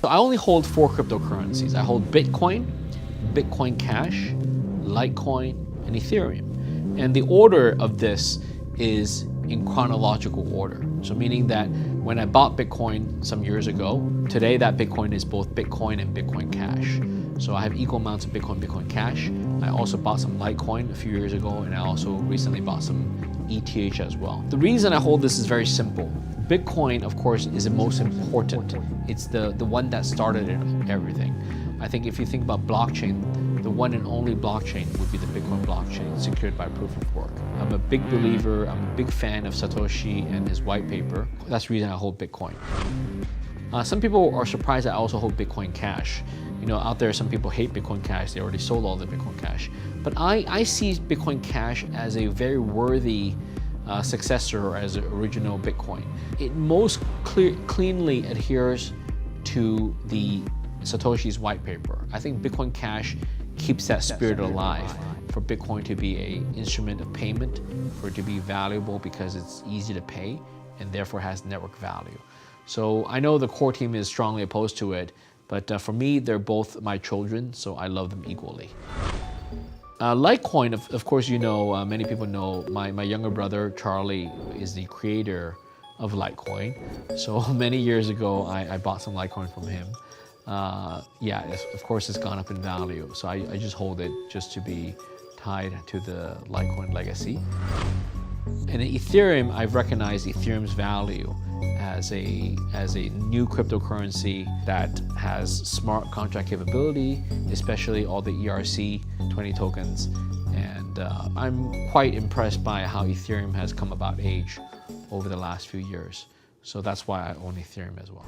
So I only hold 4 cryptocurrencies. I hold Bitcoin, Bitcoin Cash, Litecoin, and Ethereum. And the order of this is in chronological order. So meaning that when I bought Bitcoin some years ago, today that Bitcoin is both Bitcoin and Bitcoin Cash. So I have equal amounts of Bitcoin, Bitcoin Cash. I also bought some Litecoin a few years ago, and I also recently bought some ETH as well. The reason I hold this is very simple. Bitcoin, of course, is the most important. It's the one that started everything. I think if you think about blockchain, the one and only blockchain would be the Bitcoin blockchain, secured by proof of work. I'm a big believer, I'm a big fan of Satoshi and his white paper. That's the reason I hold Bitcoin. Some people are surprised that I also hold Bitcoin Cash. You know, out there, some people hate Bitcoin Cash. They already sold all the Bitcoin Cash. But I see Bitcoin Cash as a very worthy successor as an original Bitcoin. It most cleanly adheres to the Satoshi's white paper. I think Bitcoin Cash keeps that spirit alive for Bitcoin to be an instrument of payment, for it to be valuable because it's easy to pay and therefore has network value. So I know the core team is strongly opposed to it, but for me, they're both my children, so I love them equally. Litecoin, of course, you know, many people know my younger brother, Charlie, is the creator of Litecoin. So many years ago, I bought some Litecoin from him. Yeah, of course, it's gone up in value. So I just hold it just to be tied to the Litecoin legacy. And in Ethereum, I've recognized Ethereum's value as a new cryptocurrency that has smart contract capability, especially all the ERC20 tokens. And I'm quite impressed by how Ethereum has come about age over the last few years. So that's why I own Ethereum as well.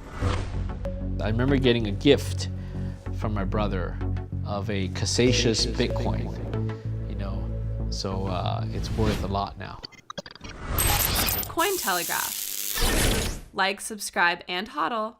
I remember getting a gift from my brother of a Casasius Bitcoin, you know, so it's worth a lot now. Cointelegraph. Like, subscribe, and HODL.